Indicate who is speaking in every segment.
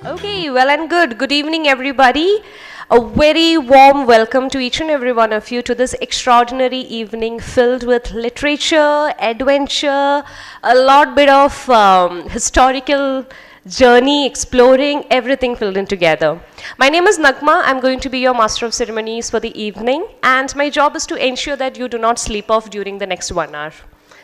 Speaker 1: Okay, well and good. Good evening, everybody. A very warm welcome to each and every one of you to this extraordinary evening filled with literature, adventure, a lot bit of historical journey, exploring, everything filled in together. My name is Nagma. I'm going to be your master of ceremonies for the evening, and my job is to ensure that you do not sleep off during the next 1 hour.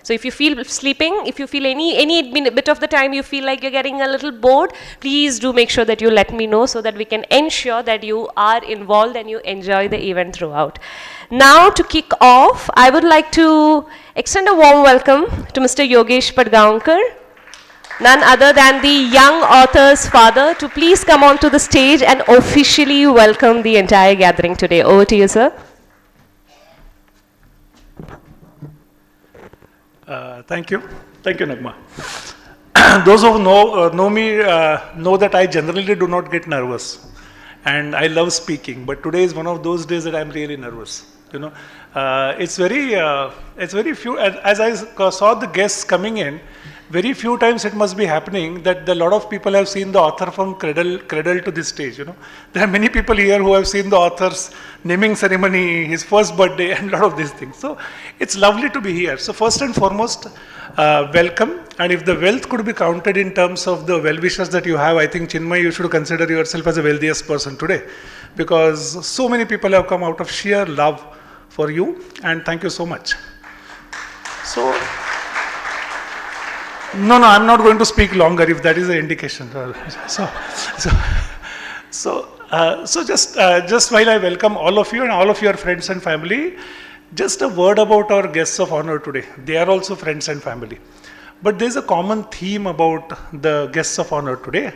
Speaker 1: So if you feel sleeping, if you feel any bit of the time you feel like you're getting a little bored, please do make sure that you let me know so that we can ensure that you are involved and you enjoy the event throughout. Now to kick off, I would like to extend a warm welcome to Mr. Yogesh Patgaonkar, none other than the young author's father, to please come onto the stage and officially welcome the entire gathering today. Over to you, sir.
Speaker 2: Thank you, Nagma. Those who know me know that I generally do not get nervous, and I love speaking. But today is one of those days that I'm really nervous. You know, it's very few. As I saw the guests coming in, very few times it must be happening that a lot of people have seen the author from cradle to this stage. You know, there are many people here who have seen the author's naming ceremony, his first birthday, and a lot of these things. So it's lovely to be here. So first and foremost, welcome. And if the wealth could be counted in terms of the well-wishers that you have, I think, Chinmay, you should consider yourself as the wealthiest person today, because so many people have come out of sheer love for you, and thank you so much. So, no, I'm not going to speak longer if that is the indication. So just while I welcome all of you and all of your friends and family, just a word about our guests of honor today. They are also friends and family. But there's a common theme about the guests of honor today.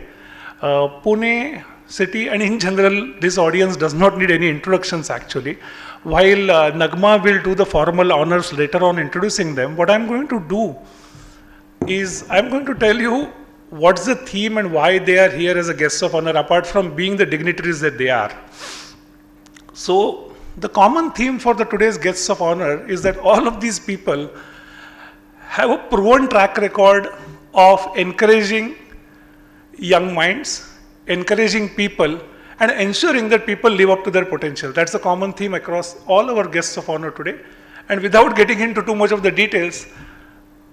Speaker 2: Pune city, and in general, this audience does not need any introductions actually. While Nagma will do the formal honors later on introducing them, what I'm going to do is I'm going to tell you what's the theme and why they are here as a guest of honor, apart from being the dignitaries that they are. So the common theme for the today's guests of honor is that all of these people have a proven track record of encouraging young minds, encouraging people, and ensuring that people live up to their potential. That's the common theme across all our guests of honor today. And without getting into too much of the details,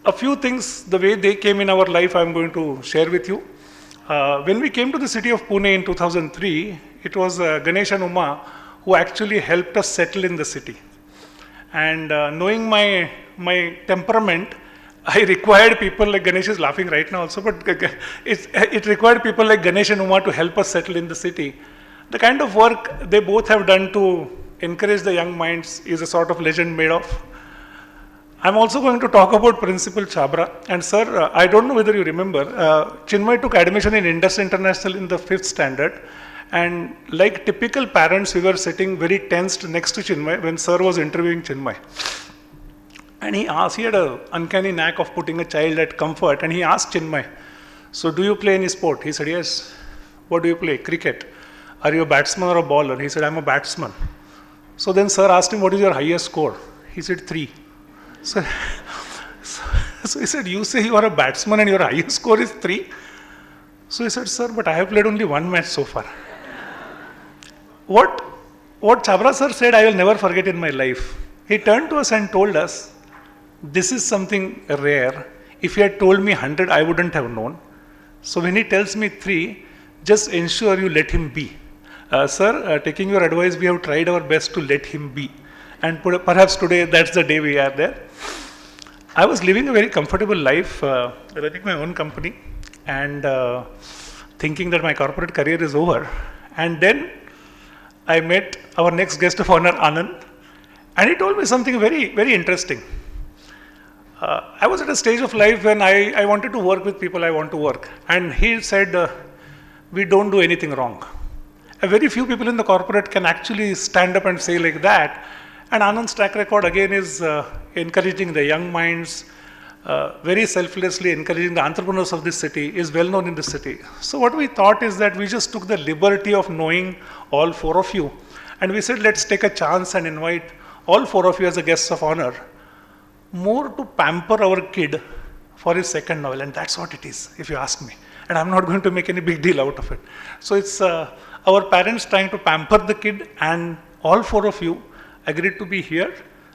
Speaker 2: a few things, the way they came in our life, I'm going to share with you. When we came to the city of Pune in 2003, it was Ganesh and Uma who actually helped us settle in the city. And knowing my temperament, I required people like Ganesh is laughing right now also, but it required people like Ganesh and Uma to help us settle in the city. The kind of work they both have done to encourage the young minds is a sort of legend made of. I'm also going to talk about Principal Chabra. And sir, I don't know whether you remember, Chinmay took admission in Indus International in the 5th standard. And like typical parents, we were sitting very tensed next to Chinmay when sir was interviewing Chinmay. And he had an uncanny knack of putting a child at comfort. And he asked Chinmay, so do you play any sport? He said, yes. What do you play? Cricket. Are you a batsman or a bowler? He said, I'm a batsman. So then sir asked him, what is your highest score? He said, 3. So he said, you say you are a batsman and your highest score is 3? So he said, sir, but I have played only 1 match so far. What Chabra sir said, I will never forget in my life. He turned to us and told us, this is something rare. If he had told me 100, I wouldn't have known. So when he tells me 3, just ensure you let him be. Sir, taking your advice, we have tried our best to let him be. And perhaps today, that's the day we are there. I was living a very comfortable life, running my own company, and thinking that my corporate career is over. And then I met our next guest of honor, Anand, and he told me something very, very interesting. I was at a stage of life when I wanted to work with people I want to work. And he said, we don't do anything wrong. A very few people in the corporate can actually stand up and say like that. And Anand's track record again is encouraging the young minds, very selflessly encouraging the entrepreneurs of this city, is well known in the city. So what we thought is that we just took the liberty of knowing all 4 of you. And we said, let's take a chance and invite all 4 of you as a guests of honor, more to pamper our kid for his second novel. And that's what it is, if you ask me. and I'm not going to make any big deal out of it. So it's our parents trying to pamper the kid, and all four of you agreed to be here.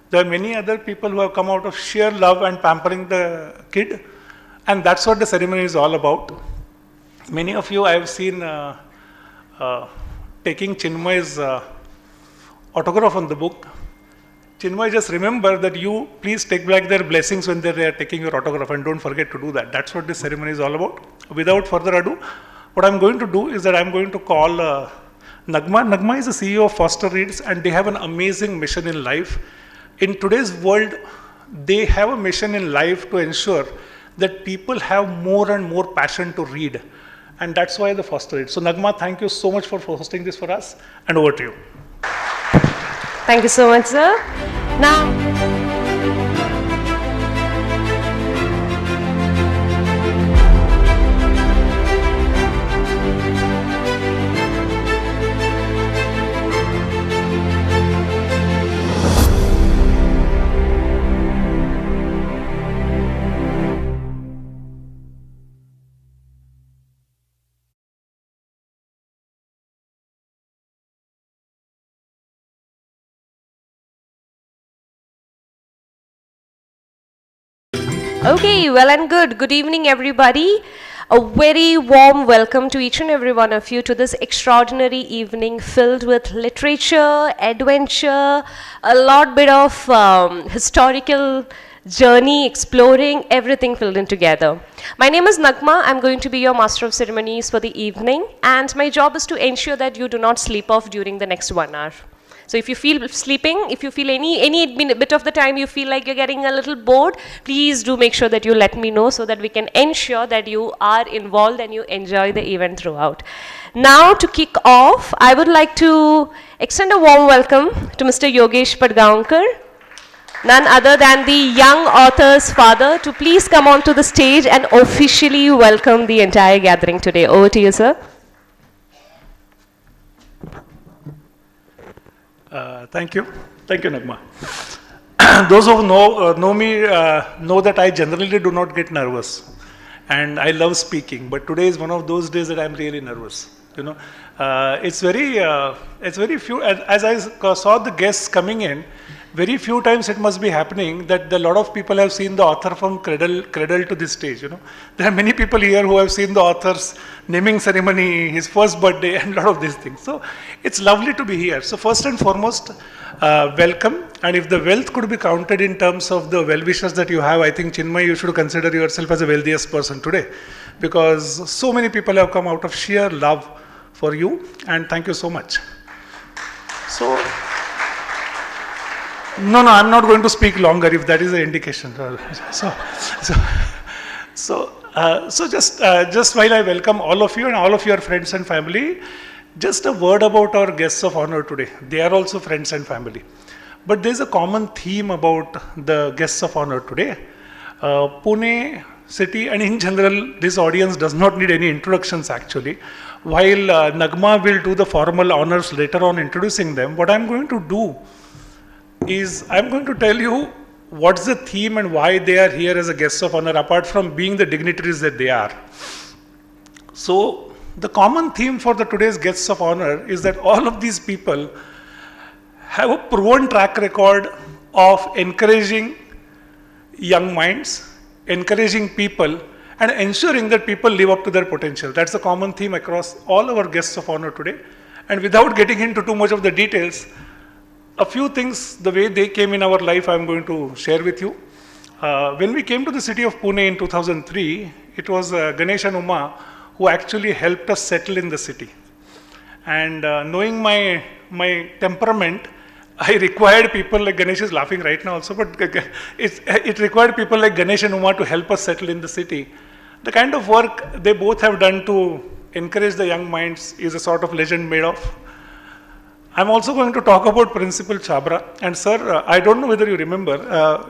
Speaker 2: There are many other people who have come out of sheer love and pampering the kid, and that's what the ceremony is all about. Many of you I have seen taking Chinmay's autograph on the book. Chinmay, just remember that you please take back their blessings when they are taking your autograph, and don't forget to do that. That's what this ceremony is all about. Without further ado, what I'm going to do is that I'm going to call Nagma. Nagma is the CEO of Foster Reads, and they have an amazing mission in life. In today's world, they have a mission in life to ensure that people have more and more passion to read. And that's why the Foster Reads. So Nagma, thank you so much for hosting this for us, and over to you.
Speaker 1: Thank you so much, sir. Now, okay, well and good. Good evening, everybody. A very warm welcome to each and every one of you to this extraordinary evening filled with literature, adventure, a lot bit of historical journey, exploring, everything filled in together. My name is Nagma. I'm going to be your master of ceremonies for the evening, and my job is to ensure that you do not sleep off during the next 1 hour. So if you feel sleeping, if you feel any bit of the time you feel like you're getting a little bored, please do make sure that you let me know so that we can ensure that you are involved and you enjoy the event throughout. Now to kick off, I would like to extend a warm welcome to Mr. Yogesh Patgaonkar, none other than the young author's father, to please come onto the stage and officially welcome the entire gathering today. Over to you, sir.
Speaker 2: Thank you, Nagma. Those who know me know that I generally do not get nervous, and I love speaking. But today is one of those days that I'm really nervous. You know, it's very few. As I saw the guests coming in, very few times it must be happening that a lot of people have seen the author from cradle to this stage. You know, there are many people here who have seen the author's naming ceremony, his first birthday, and a lot of these things. So it's lovely to be here. So first and foremost, welcome. And if the wealth could be counted in terms of the well-wishes that you have, I think, Chinmay, you should consider yourself as the wealthiest person today, because so many people have come out of sheer love for you, and thank you so much. So, no, I'm not going to speak longer if that is an indication. So just while I welcome all of you and all of your friends and family, just a word about our guests of honor today. They are also friends and family. But there's a common theme about the guests of honor today. Pune city, and in general, this audience does not need any introductions actually. While Nagma will do the formal honors later on introducing them, what I'm going to do is I'm going to tell you what's the theme and why they are here as a guest of honor, apart from being the dignitaries that they are. So the common theme for the today's guests of honor is that all of these people have a proven track record of encouraging young minds, encouraging people, and ensuring that people live up to their potential. That's the common theme across all our guests of honor today. And without getting into too much of the details, a few things, the way they came in our life, I'm going to share with you. When we came to the city of Pune in 2003, it was Ganesh and Uma who actually helped us settle in the city. And knowing my temperament, I required people like Ganesh is laughing right now also, but it required people like Ganesh and Uma to help us settle in the city. The kind of work they both have done to encourage the young minds is a sort of legend made of. I'm also going to talk about Principal Chabra. And sir, I don't know whether you remember,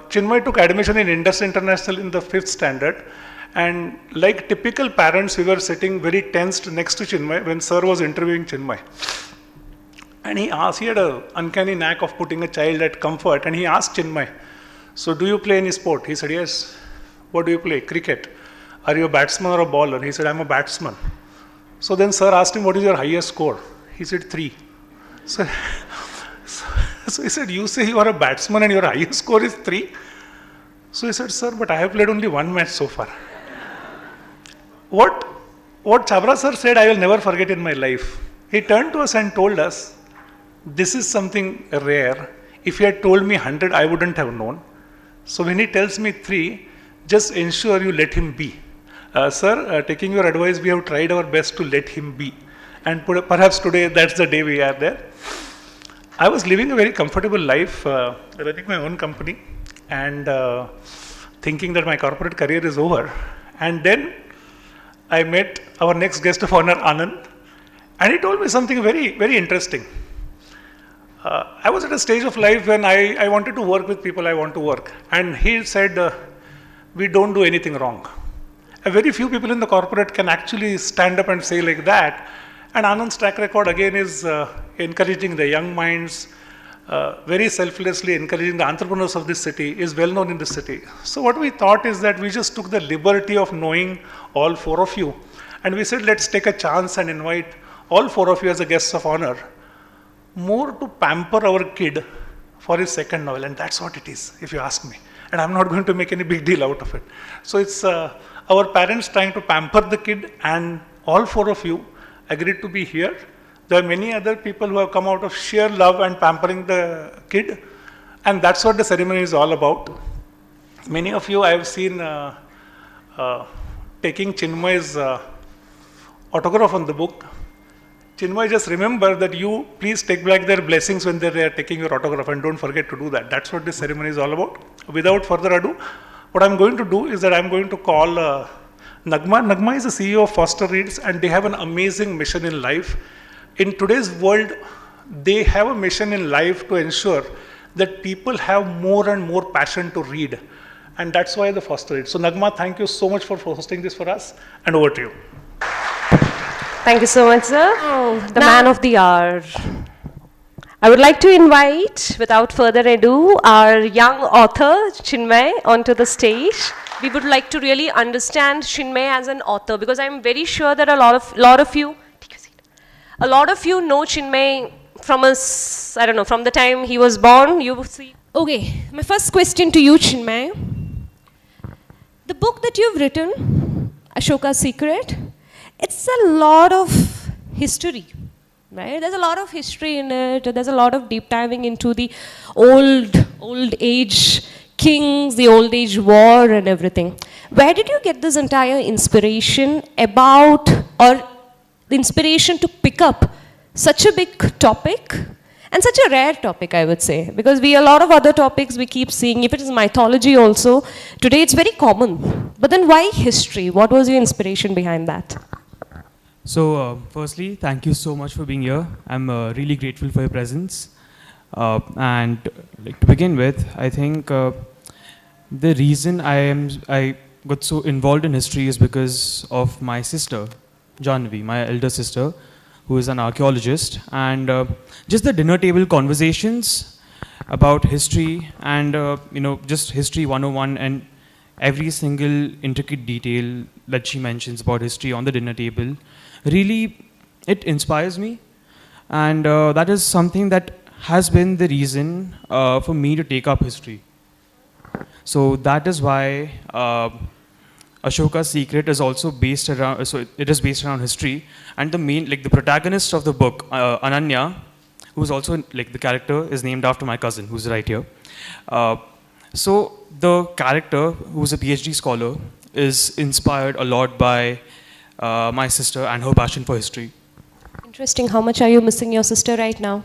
Speaker 2: Chinmay took admission in Indus International in the 5th standard. And like typical parents, we were sitting very tensed next to Chinmay when sir was interviewing Chinmay. And he had an uncanny knack of putting a child at comfort. And he asked Chinmay, so do you play any sport? He said, yes. What do you play? Cricket. are you a batsman or a bowler? He said, I'm a batsman. So then sir asked him, what is your highest score? He said, 3. So, so he said, you say you are a batsman and your highest score is 3? So he said, sir, but I have played only 1 match so far. What Chabra sir said, I will never forget in my life. He turned to us and told us, this is something rare. If he had told me 100, I wouldn't have known. So when he tells me 3, just ensure you let him be. Sir, taking your advice, we have tried our best to let him be. And perhaps today, that's the day we are there. I was living a very comfortable life, running my own company, and thinking that my corporate career is over. And then I met our next guest of honor, Anand, and he told me something very, very interesting. I was at a stage of life when I wanted to work with people I want to work. And he said, we don't do anything wrong. Very few people in the corporate can actually stand up and say like that. And Anand's track record again is encouraging the young minds, very selflessly encouraging the entrepreneurs of this city, is well known in this city. So what we thought is that we just took the liberty of knowing all 4 of you. And we said, let's take a chance and invite all 4 of you as a guests of honor, more to pamper our kid for his second novel. And that's what it is, if you ask me. And I'm not going to make any big deal out of it. So it's our parents trying to pamper the kid, and all 4 of you agreed to be here. There are many other people who have come out of sheer love and pampering the kid. And that's what the ceremony is all about. Many of you I have seen taking Chinmay's autograph on the book. Chinmay, just remember that you please take back their blessings when they are taking your autograph, and don't forget to do that. That's what this ceremony is all about. Without further ado, what I'm going to do is that I'm going to call Nagma. Nagma is the CEO of Foster Reads, and they have an amazing mission in life. In today's world, they have a mission in life to ensure that people have more and more passion to read. And that's why the Foster Reads. So Nagma, thank you so much for hosting this for us, and over to you.
Speaker 1: Thank you so much, sir. The man of the hour. I would like to invite, without further ado, our young author, Chinmay, onto the stage. We would like to really understand Chinmay as an author, because I'm very sure that a lot of you know Chinmay from us, I don't know, from the time he was born. You see. Okay, my first question to you, Chinmay. The book that you've written, Ashoka's Secret, it's a lot of history, right? There's a lot of history in it. There's a lot of deep diving into the old age kings, the old age war and everything. Where did you get this entire inspiration about, or the inspiration to pick up such a big topic and such a rare topic, I would say? Because a lot of other topics we keep seeing, if it is mythology also, today it's very common. But then why history? What was your inspiration behind that?
Speaker 3: So, firstly, thank you so much for being here. I'm really grateful for your presence. And like, to begin with, I think the reason I got so involved in history is because of my sister, Janvi, my elder sister, who is an archaeologist. And just the dinner table conversations about history and, just history 101 and every single intricate detail that she mentions about history on the dinner table, really, it inspires me, and that is something that has been the reason for me to take up history. So that is why Ashoka's Secret is also based around, it is based around history, and the protagonist of the book, Ananya, who is also the character, is named after my cousin, who's right here. So the character, who's a PhD scholar, is inspired a lot by my sister and her passion for history.
Speaker 1: Interesting. How much are you missing your sister right now?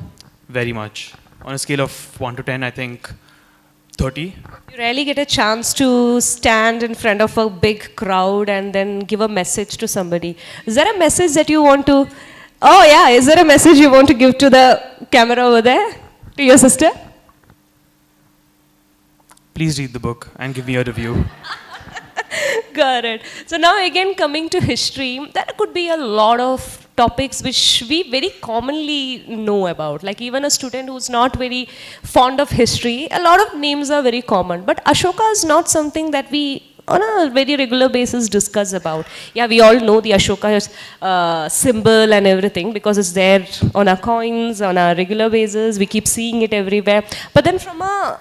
Speaker 3: Very much. On a scale of 1 to 10, I think 30.
Speaker 1: You rarely get a chance to stand in front of a big crowd and then give a message to somebody. Is there a message that you want to... Oh yeah, is there a message you want to give to the camera over there? To your sister?
Speaker 3: Please read the book and give me a review.
Speaker 1: Got it. So now again, coming to history, there could be a lot of topics which we very commonly know about. Like even a student who's not very fond of history, a lot of names are very common. But Ashoka is not something that we on a very regular basis discuss about. Yeah, we all know the Ashoka symbol and everything because it's there on our coins, on a regular basis. We keep seeing it everywhere. But then from a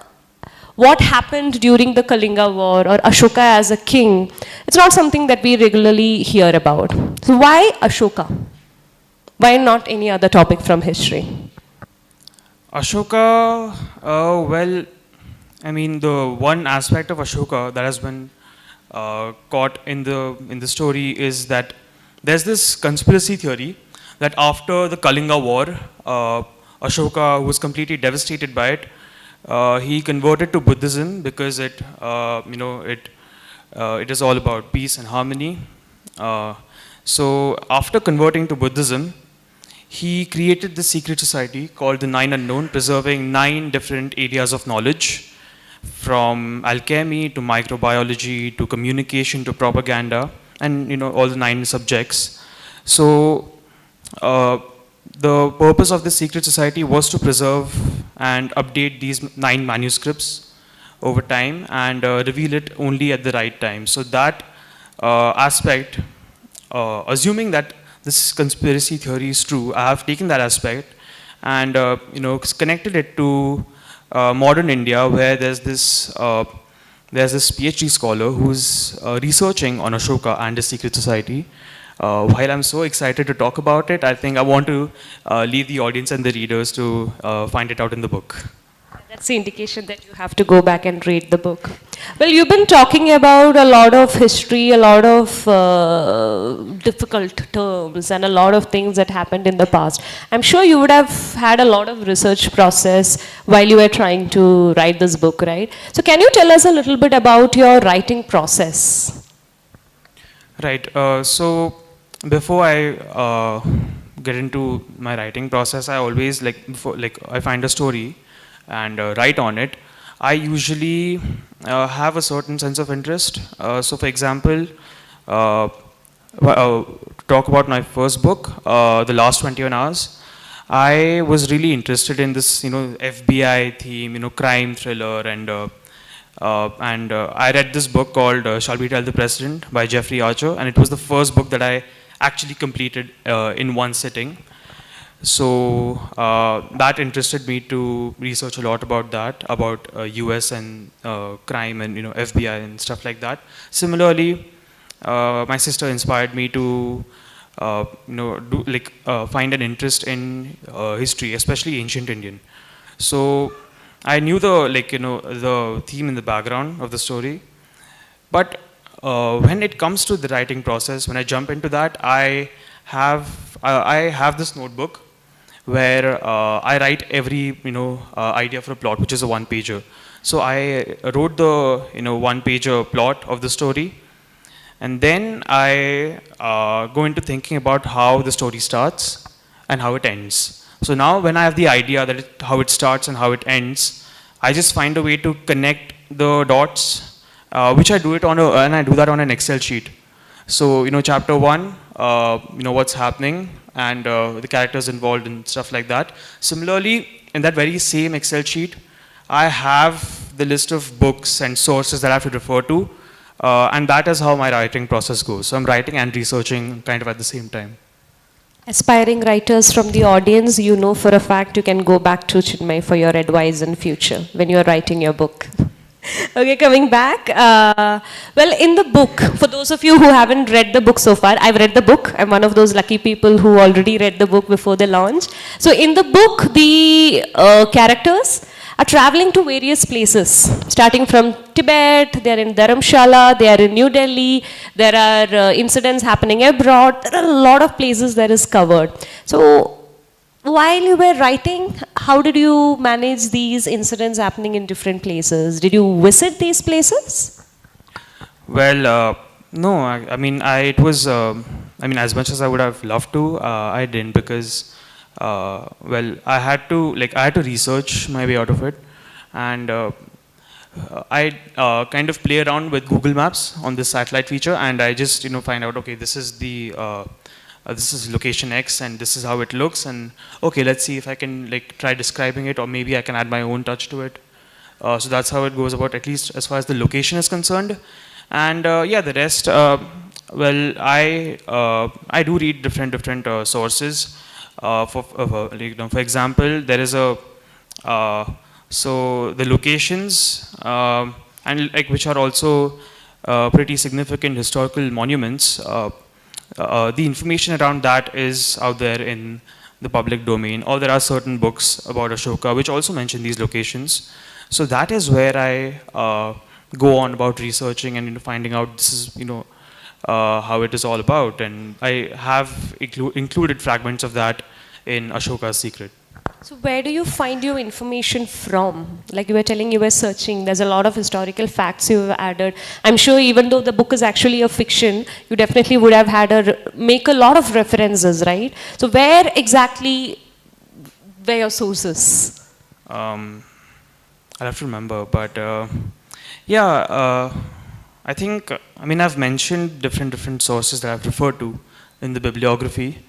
Speaker 1: what happened during the Kalinga War or Ashoka as a king, it's not something that we regularly hear about. So why Ashoka? Why not any other topic from history?
Speaker 3: Ashoka, well, I mean, the one aspect of Ashoka that has been caught in the story is that there's this conspiracy theory that after the Kalinga War, Ashoka was completely devastated by it. He converted to Buddhism because it is all about peace and harmony. So after converting to Buddhism, he created this secret society called the Nine Unknown, preserving 9 different areas of knowledge, from alchemy to microbiology to communication to propaganda, and all the 9 subjects. So the purpose of the secret society was to preserve and update these 9 manuscripts over time and reveal it only at the right time. So that aspect, assuming that this conspiracy theory is true, I have taken that aspect and connected it to modern India, where there's this PhD scholar who's researching on Ashoka and his secret society. While I'm so excited to talk about it, I think I want to leave the audience and the readers to find it out in the book.
Speaker 1: That's the indication that you have to go back and read the book. Well, you've been talking about a lot of history, a lot of difficult terms, and a lot of things that happened in the past. I'm sure you would have had a lot of research process while you were trying to write this book, right? So can you tell us a little bit about your writing process?
Speaker 3: Right. So before I get into my writing process, I always I find a story and write on it. I usually have a certain sense of interest. So for example, talk about my first book, The Last 21 Hours. I was really interested in this, FBI theme, crime thriller, and I read this book called Shall We Tell the President by Jeffrey Archer, and it was the first book that I actually completed in one sitting. So that interested me to research a lot about that, about US and crime and FBI and stuff like that. Similarly, my sister inspired me to find an interest in history, especially ancient Indian. So I knew the theme in the background of the story, but when it comes to the writing process, when I jump into that, I have this notebook where I write every idea for a plot, which is a one-pager. So I wrote the one-pager plot of the story, and then I go into thinking about how the story starts and how it ends. So now when I have the idea that how it starts and how it ends, I just find a way to connect the dots, which I do it and I do that on an Excel sheet. So chapter 1, what's happening and the characters involved and stuff like that. Similarly, in that very same Excel sheet, I have the list of books and sources that I have to refer to, and that is how my writing process goes. So I'm writing and researching kind of at the same time.
Speaker 1: Aspiring writers from the audience, you know for a fact you can go back to Chinmay for your advice in future when you are writing your book. Okay, coming back. Well, in the book, for those of you who haven't read the book so far, I've read the book. I'm one of those lucky people who already read the book before the launch. So in the book, the characters are traveling to various places, starting from Tibet, they're in Dharamshala, they are in New Delhi, there are incidents happening abroad, there are a lot of places that is covered. So while you were writing, how did you manage these incidents happening in different places? Did you visit these places?
Speaker 3: Well, no, I mean, as much as I would have loved to, I didn't because, I had to research my way out of it, and I kind of play around with Google Maps on this satellite feature, and I just find out, okay, this is this is location X and this is how it looks, and okay, let's see if I can try describing it, or maybe I can add my own touch to it. So that's how it goes about, at least as far as the location is concerned. And yeah, the rest, well, I do read different sources. Like, for example, there is a so the locations and like which are also pretty significant historical monuments. The information around that is out there in the public domain, or there are certain books about Ashoka which also mention these locations. So that is where I go on about researching and finding out this is how it is all about, and I have included fragments of that in Ashoka's Secret.
Speaker 1: So where do you find your information from? Like you were telling, you were searching. There's a lot of historical facts you have added. I'm sure even though the book is actually a fiction, you definitely would have had make a lot of references, right? So where exactly were your sources?
Speaker 3: I'll have to remember, but yeah, I think I've mentioned different sources that I've referred to in the bibliography.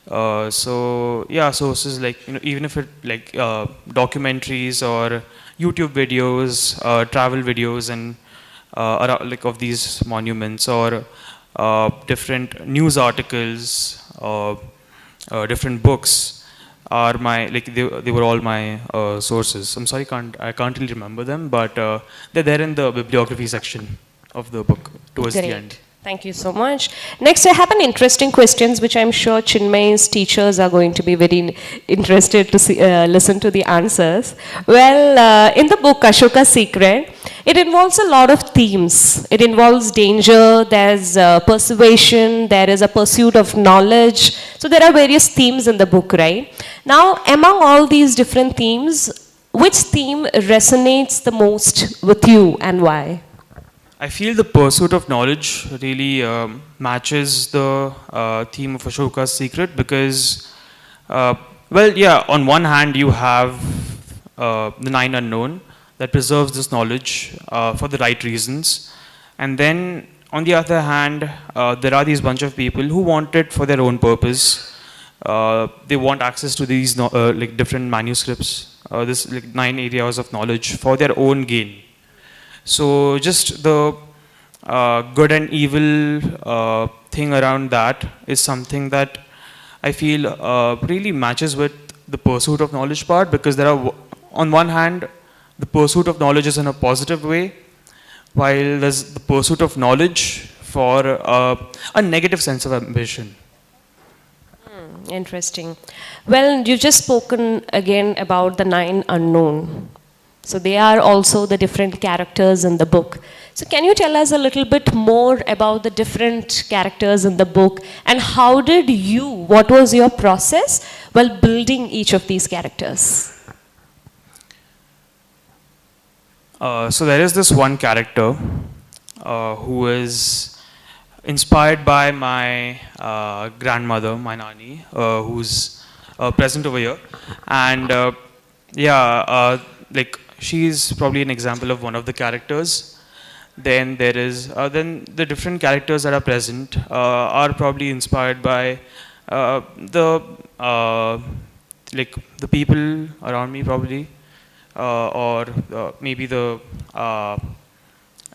Speaker 3: So yeah, sources like even if it like documentaries or YouTube videos, travel videos, and like of these monuments, or different news articles, different books are my they were all my sources. I'm sorry, I can't really remember them, but they're there in the bibliography section of the book towards the end.
Speaker 1: Thank you so much. Next, I have an interesting questions which I'm sure Chinmay's teachers are going to be very interested to see, listen to the answers. Well, in the book Ashoka's Secret, it involves a lot of themes. It involves danger, there's persuasion, there is a pursuit of knowledge. So there are various themes in the book, right? Now, among all these different themes, which theme resonates the most with you and why?
Speaker 3: I feel the pursuit of knowledge really matches the theme of Ashoka's Secret because, well, yeah, on one hand you have the nine unknown that preserves this knowledge for the right reasons, and then on the other hand, there are these bunch of people who want it for their own purpose. They want access to these like different manuscripts, this like 9 areas of knowledge for their own gain. So just the good and evil thing around that is something that I feel really matches with the pursuit of knowledge part, because there are, on one hand, the pursuit of knowledge is in a positive way, while there's the pursuit of knowledge for a negative sense of ambition.
Speaker 1: Interesting. Well, you've just spoken again about the nine unknown. So they are also the different characters in the book. So can you tell us a little bit more about the different characters in the book, and how did you, what was your process while building each of these characters?
Speaker 3: So there is this one character who is inspired by my grandmother, my nani, who's present over here, and like she's probably an example of one of the characters. Then there is then the different characters that are present are probably inspired by the like the people around me, probably, or maybe the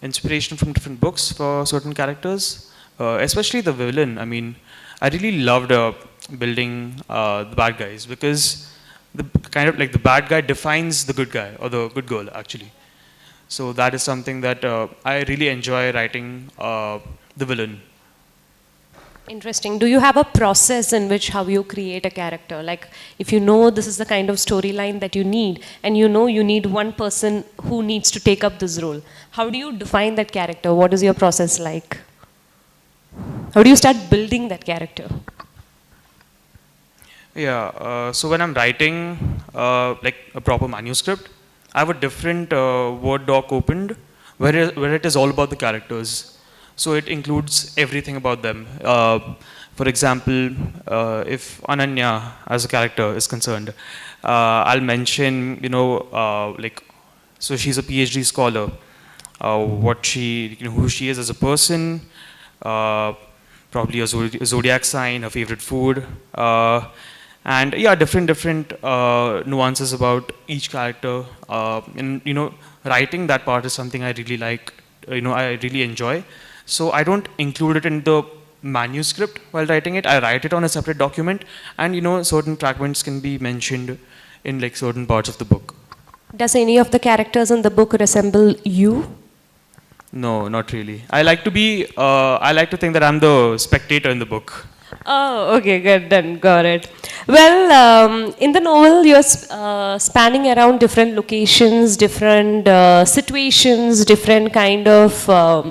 Speaker 3: inspiration from different books for certain characters, especially the villain. I mean, I really loved building the bad guys, because the kind of like the bad guy defines the good guy or the good girl, actually. So that is something that I really enjoy writing the villain.
Speaker 1: Interesting. Do you have a process in which how you create a character? Like if you know this is the kind of storyline that you need, and you know you need one person who needs to take up this role, how do you define that character? What is your process like? How do you start building that character?
Speaker 3: Yeah, so when I'm writing like a proper manuscript, I have a different Word doc opened where it is all about the characters. So it includes everything about them. For example, if Ananya as a character is concerned, I'll mention, like, so she's a PhD scholar, what she, who she is as a person, probably a zodiac sign, her favorite food, and yeah, different nuances about each character. And writing that part is something I really like I really enjoy. So I don't include it in the manuscript while writing it. I write it on a separate document, and certain fragments can be mentioned in like certain parts of the book.
Speaker 1: Does any of the characters in the book resemble you?
Speaker 3: No, not really. I like to be. I like to think that I'm the spectator in the book.
Speaker 1: Oh, okay, good, then got it. Well, in the novel, you're spanning around different locations, different situations, different kind of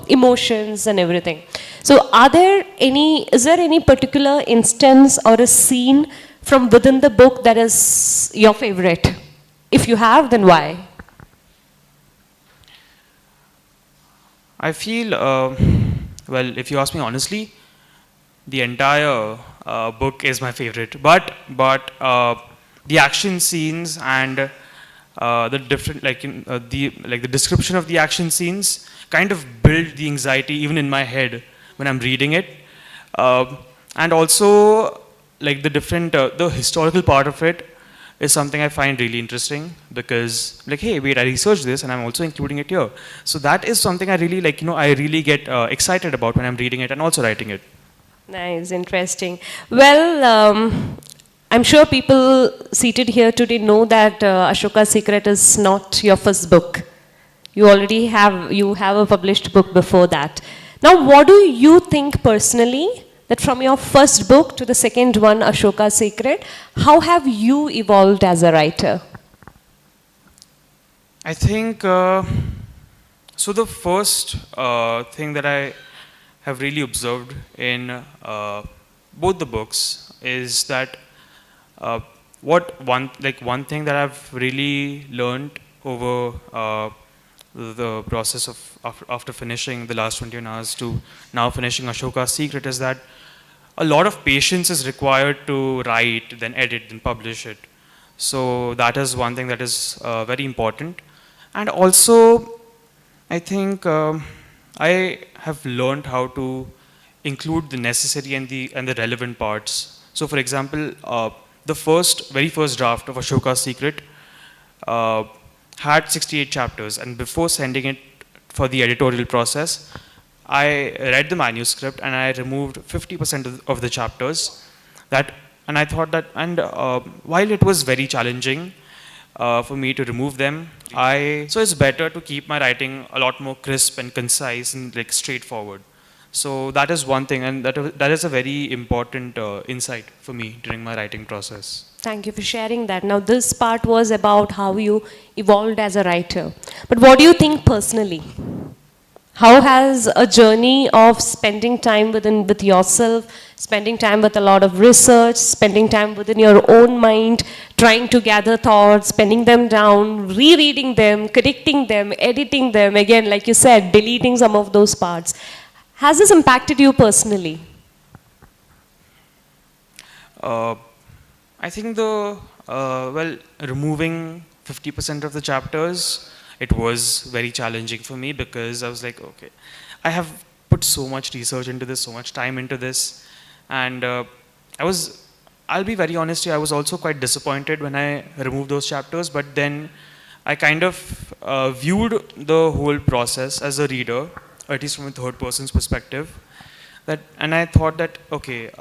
Speaker 1: emotions and everything. So, is there any particular instance or a scene from within the book that is your favorite? If you have, then why?
Speaker 3: I feel, well, if you ask me honestly, the entire book is my favorite. But the action scenes and the different, the description of the action scenes kind of build the anxiety even in my head when I'm reading it, and also like the historical part of it is something I find really interesting, because like, hey, wait, I researched this and I'm also including it here. So that is something I really like, I really get excited about when I'm reading it and also writing it.
Speaker 1: Nice, interesting. Well, I'm sure people seated here today know that Ashoka's Secret is not your first book. You have a published book before that. Now, what do you think personally that from your first book to the second one, Ashoka's Secret, how have you evolved as a writer?
Speaker 3: I think, so the first thing that I have really observed in both the books is that one thing that I've really learned over the process of after finishing the last 21 hours to now finishing Ashoka's Secret is that a lot of patience is required to write, then edit, then publish it. So that is one thing that is very important. And also, I think I have learned how to include the necessary and the relevant parts. So, for example, the very first draft of Ashoka's Secret had 68 chapters, and before sending it for the editorial process, I read the manuscript and I removed 50% of the chapters. And I thought that, and while it was very challenging for me to remove them, so it's better to keep my writing a lot more crisp and concise and like straightforward. So that is one thing, and that is a very important insight for me during my writing process.
Speaker 1: Thank you for sharing that. Now, this part was about how you evolved as a writer. But what do you think personally? How has a journey of spending time with yourself, spending time with a lot of research, spending time within your own mind, trying to gather thoughts, spending them down, rereading them, correcting them, editing them, again, like you said, deleting some of those parts. Has this impacted you personally?
Speaker 3: I think removing 50% of the chapters, it was very challenging for me, because I was like, okay, I have put so much research into this, so much time into this, and I'll be very honest here, I was also quite disappointed when I removed those chapters, but then I kind of viewed the whole process as a reader, or at least from a third person's perspective, and I thought that, okay,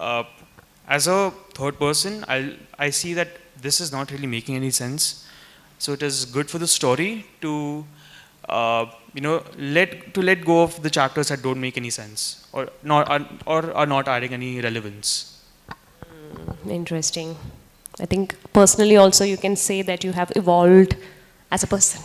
Speaker 3: as a third person, I see that this is not really making any sense. So it is good for the story to, let go of the chapters that don't make any sense or are not adding any relevance.
Speaker 1: Interesting. I think personally also you can say that you have evolved as a person.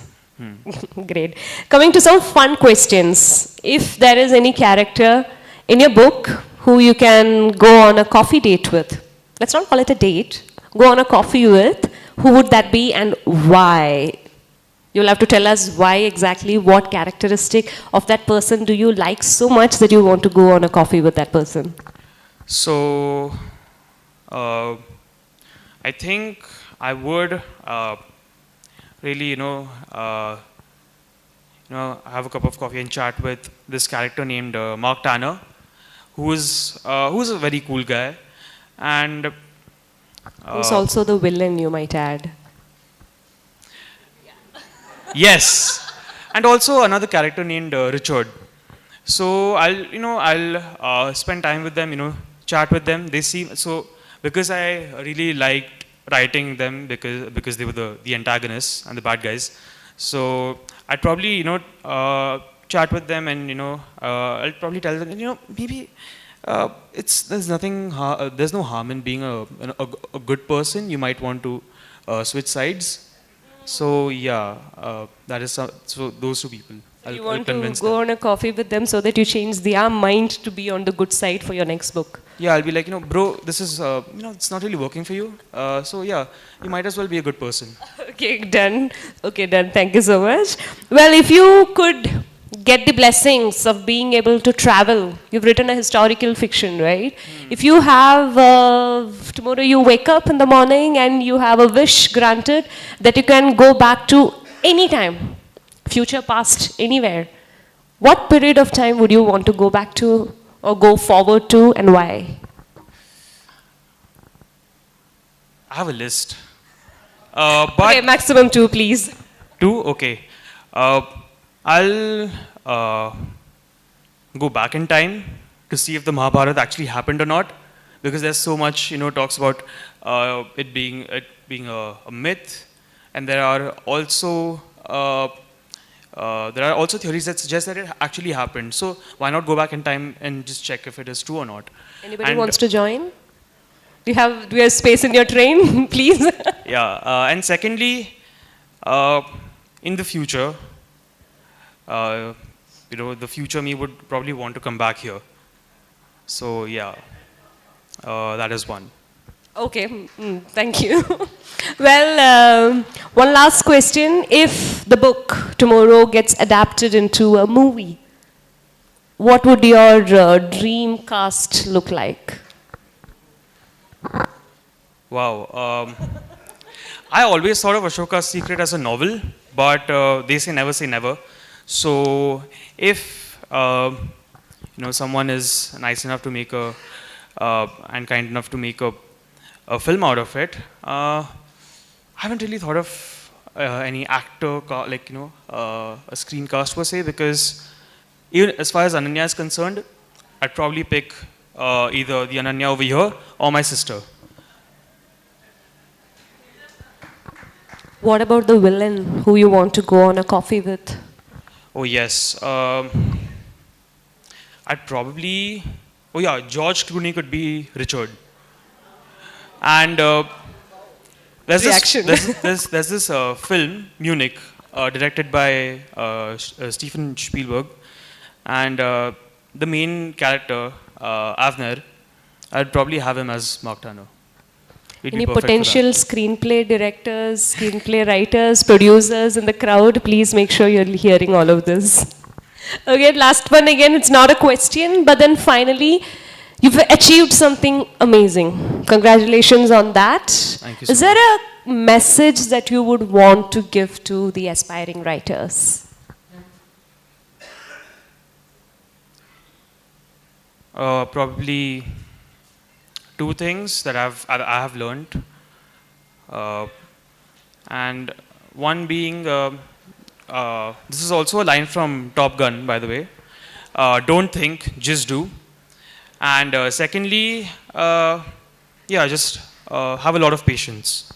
Speaker 1: Great. Coming to some fun questions. If there is any character in your book who you can go on a coffee date with, let's not call it a date, go on a coffee with, who would that be and why? You'll have to tell us why exactly, what characteristic of that person do you like so much that you want to go on a coffee with that person?
Speaker 3: So, I think I would really, have a cup of coffee and chat with this character named Mark Tanner, who's a very cool guy, and
Speaker 1: who's also the villain, you might add.
Speaker 3: yes, and also another character named Richard. So I'll spend time with them, chat with them. They seem so because I really liked writing them because they were the antagonists and the bad guys. So I'd probably chat with them and I'll probably tell them maybe there's no harm in being a good person. You might want to switch sides. So yeah, that is so those two people.
Speaker 1: You
Speaker 3: I'll
Speaker 1: want to
Speaker 3: convince
Speaker 1: go
Speaker 3: them.
Speaker 1: on a coffee with them so that you change their mind to be on the good side for your next book.
Speaker 3: Yeah, I'll be like, bro, this is, it's not really working for you. So yeah, you might as well be a good person.
Speaker 1: Okay, done. Okay, done. Thank you so much. Well, if you could get the blessings of being able to travel, you've written a historical fiction, right? If you have, tomorrow you wake up in the morning and you have a wish granted that you can go back to any time, future, past, anywhere, what period of time would you want to go back to or go forward to, and why?
Speaker 3: I have a list.
Speaker 1: Okay,
Speaker 3: But
Speaker 1: maximum 2, please.
Speaker 3: two, okay. I'll go back in time to see if the Mahabharata actually happened or not, because there's so much, talks about it being a myth, and there are also theories that suggest that it actually happened. So why not go back in time and just check if it is true or not?
Speaker 1: Anybody
Speaker 3: And-
Speaker 1: wants to join? Do you have space in your train, please?
Speaker 3: Yeah, and secondly, in the future, the future me would probably want to come back here. So yeah, that is one.
Speaker 1: Okay, thank you. Well, one last question. If the book tomorrow gets adapted into a movie, what would your dream cast look like?
Speaker 3: Wow. I always thought of Ashoka's Secret as a novel, but they say never. So if someone is nice enough to make and kind enough to make a film out of it, I haven't really thought of any actor a screen cast per se, because even as far as Ananya is concerned, I'd probably pick either the Ananya over here or my sister.
Speaker 1: What about the villain who you want to go on a coffee with?
Speaker 3: Oh yes, I'd probably. Oh yeah, George Clooney could be Richard. And there's
Speaker 1: Reaction.
Speaker 3: there's this film Munich, directed by Steven Spielberg, and the main character Avner, I'd probably have him as Mark Turner. He'd be
Speaker 1: Any
Speaker 3: perfect for that.
Speaker 1: potential screenplay directors, screenplay writers, producers in the crowd, please make sure you're hearing all of this. Okay, last one again, it's not a question, but then finally, you've achieved something amazing. Congratulations on that.
Speaker 3: Thank you so
Speaker 1: Is there a message that you would want to give to the aspiring writers?
Speaker 3: Probably two things that I have learned, and one being this is also a line from Top Gun, by the way. Don't think, just do. And secondly, just have a lot of patience.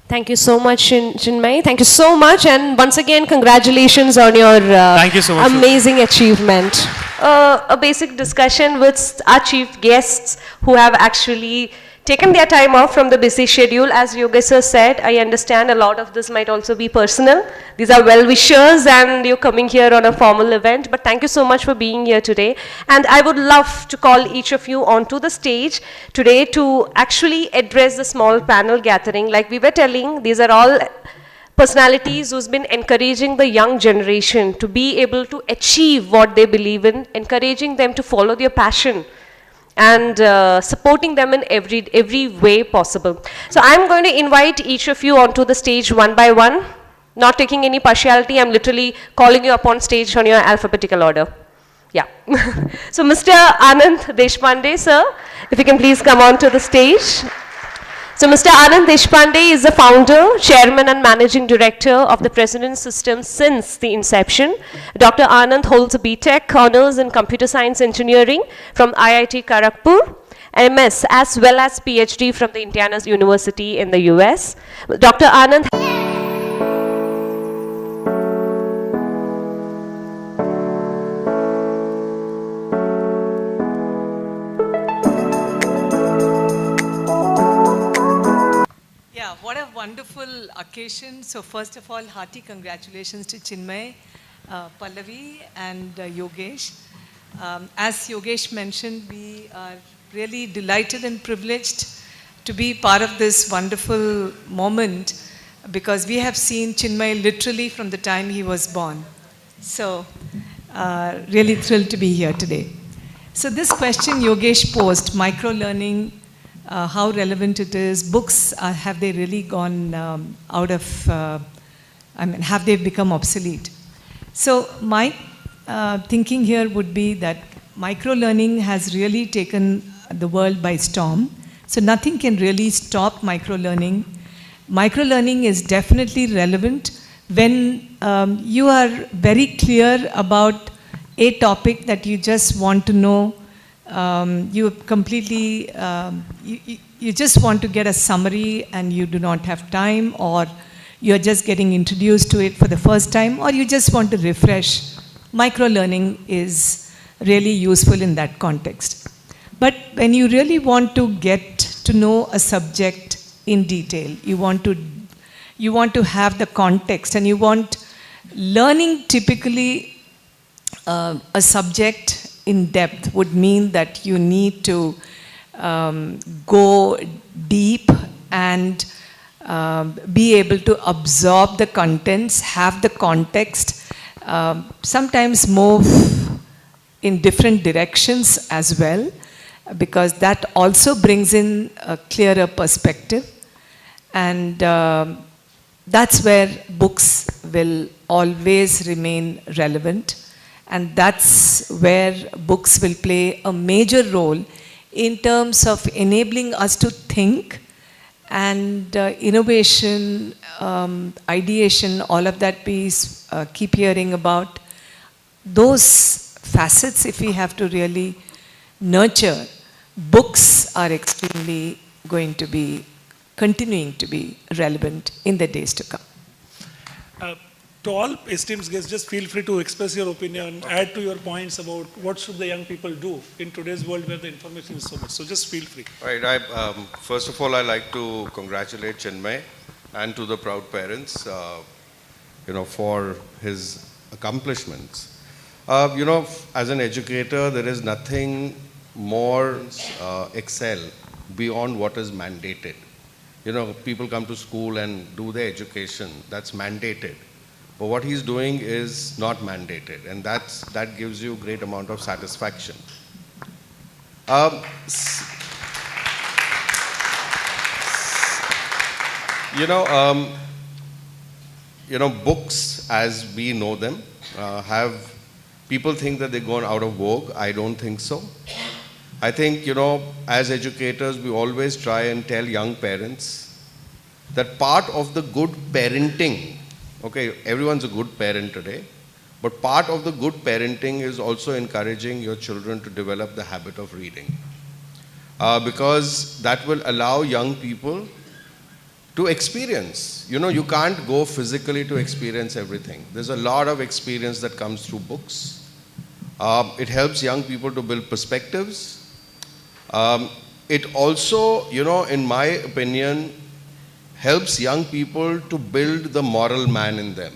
Speaker 1: Thank you so much, Chinmay. Thank you so much. And once again, congratulations on your
Speaker 3: Thank you so much.
Speaker 1: amazing achievement. A basic discussion with our chief guests who have actually taken their time off from the busy schedule. As Yogesh sir said, I understand a lot of this might also be personal. These are well-wishers and you're coming here on a formal event. But thank you so much for being here today. And I would love to call each of you onto the stage today to actually address the small panel gathering. Like we were telling, these are all personalities who's been encouraging the young generation to be able to achieve what they believe in, encouraging them to follow their passion, and supporting them in every way possible. So I'm going to invite each of you onto the stage one by one, not taking any partiality. I'm literally calling you up on stage on your alphabetical order. Yeah. So Mr. Anand Deshpande, sir, if you can please come onto the stage. So Mr. Anand Deshpande is the founder, chairman and managing director of the President System since the inception. Dr. Anand holds a BTech honors in computer science engineering from IIT Kharagpur, MS as well as PhD from the Indiana University in the US. Dr. Anand
Speaker 4: Yeah, what a wonderful occasion. So first of all, hearty congratulations to Chinmay, Pallavi and Yogesh. As Yogesh mentioned, we are really delighted and privileged to be part of this wonderful moment because we have seen Chinmay literally from the time he was born. So really thrilled to be here today. So this question Yogesh posed, micro-learning, how relevant it is, books, have they really gone out of, have they become obsolete? So my thinking here would be that micro-learning has really taken the world by storm. So nothing can really stop micro-learning. Micro-learning is definitely relevant when you are very clear about a topic that you just want to know. You completely, you just want to get a summary and you do not have time, or you're just getting introduced to it for the first time, or you just want to refresh. Micro-learning is really useful in that context. But when you really want to get to know a subject in detail, you want to have the context, and you want learning typically a subject in depth would mean that you need to go deep and be able to absorb the contents, have the context, sometimes move in different directions as well, because that also brings in a clearer perspective. And that's where books will always remain relevant. And that's where books will play a major role in terms of enabling us to think, and innovation, ideation, all of that piece, keep hearing about. Those facets, if we have to really nurture, books are extremely going to be, continuing to be relevant in the days to come.
Speaker 2: To all esteemed guests, just feel free to express your opinion, add to your points about what should the young people do in today's world where the information is so much. So just feel free.
Speaker 5: Right. First of all, I'd like to congratulate Chinmay and to the proud parents, for his accomplishments. As an educator, there is nothing more excel beyond what is mandated. People come to school and do their education. That's mandated. But what he's doing is not mandated, and that gives you a great amount of satisfaction. Books as we know them people think that they're gone out of vogue. I don't think so. I think, as educators, we always try and tell young parents that part of the good parenting, okay, everyone's a good parent today, but part of the good parenting is also encouraging your children to develop the habit of reading. Because that will allow young people to experience. You can't go physically to experience everything. There's a lot of experience that comes through books. It helps young people to build perspectives. It also, in my opinion, helps young people to build the moral man in them.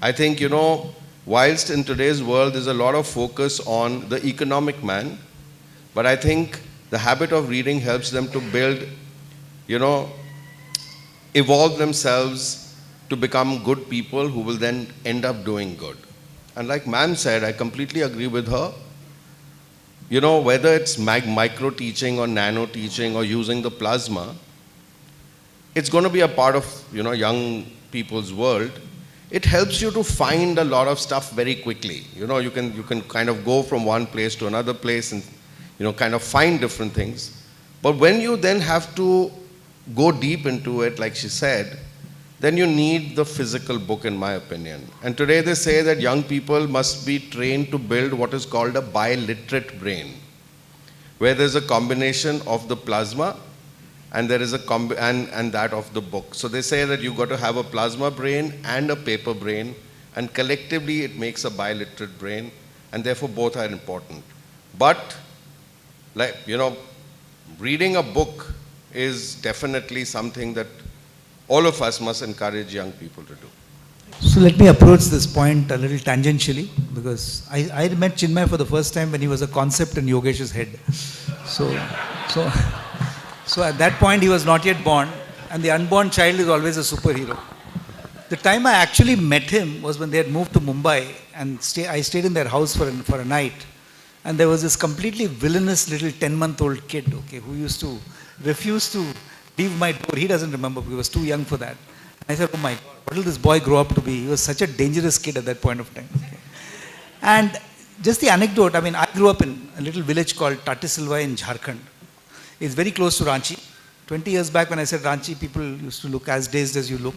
Speaker 5: I think, whilst in today's world there's a lot of focus on the economic man, but I think the habit of reading helps them to build, evolve themselves to become good people who will then end up doing good. And like ma'am said, I completely agree with her. Whether it's micro teaching or nano teaching or using the plasma, it's going to be a part of, young people's world. It helps you to find a lot of stuff very quickly. You can kind of go from one place to another place and, kind of find different things. But when you then have to go deep into it, like she said, then you need the physical book, in my opinion. And today they say that young people must be trained to build what is called a biliterate brain, where there's a combination of the plasma and there is and that of the book. So they say that you've got to have a plasma brain and a paper brain, and collectively it makes a biliterate brain, and therefore both are important. But, like, reading a book is definitely something that all of us must encourage young people to do.
Speaker 6: So let me approach this point a little tangentially, because I met Chinmay for the first time when he was a concept in Yogesh's head. So at that point he was not yet born, and the unborn child is always a superhero. The time I actually met him was when they had moved to Mumbai, and I stayed in their house for a night, and there was this completely villainous little 10-month-old kid, okay, who used to refuse to leave my door. He doesn't remember, because he was too young for that. I said, oh my God, what will this boy grow up to be? He was such a dangerous kid at that point of time. Okay. And just the anecdote, I grew up in a little village called Tatisilva in Jharkhand. It's very close to Ranchi. 20 years back when I said Ranchi, people used to look as dazed as you look.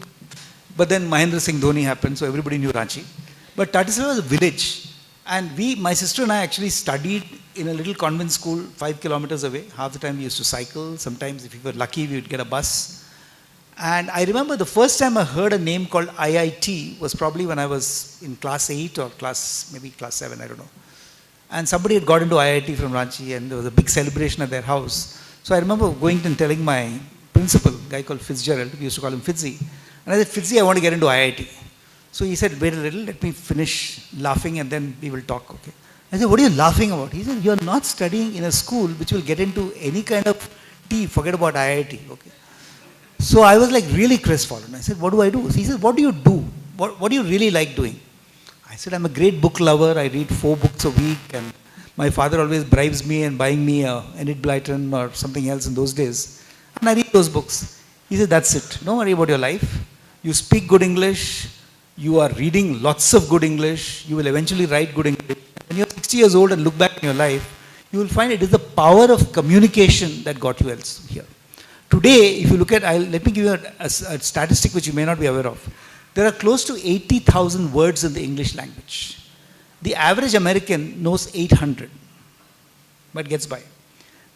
Speaker 6: But then Mahendra Singh Dhoni happened, so everybody knew Ranchi. But Tatisilva was a village. And my sister and I actually studied in a little convent school 5 kilometers away. Half the time we used to cycle. Sometimes if we were lucky, we would get a bus. And I remember the first time I heard a name called IIT was probably when I was in class 8 or maybe class 7, I don't know. And somebody had got into IIT from Ranchi, and there was a big celebration at their house. So I remember going and telling my principal, a guy called Fitzgerald, we used to call him Fitzy. And I said, Fitzy, I want to get into IIT. So he said, wait a little, let me finish laughing and then we will talk, okay? I said, what are you laughing about? He said, you're not studying in a school which will get into any kind of tea, forget about IIT, okay? So I was like really crestfallen. I said, what do I do? So he said, what do you do? What do you really like doing? I said, I'm a great book lover. I read 4 books a week, and my father always bribes me and buying me a Enid Blyton or something else in those days. And I read those books. He said, that's it. Don't worry about your life. You speak good English. You are reading lots of good English. You will eventually write good English. When you're 60 years old and look back in your life, you will find it is the power of communication that got you else here. Today, if you look at, let me give you a statistic which you may not be aware of. There are close to 80,000 words in the English language. The average American knows 800, but gets by.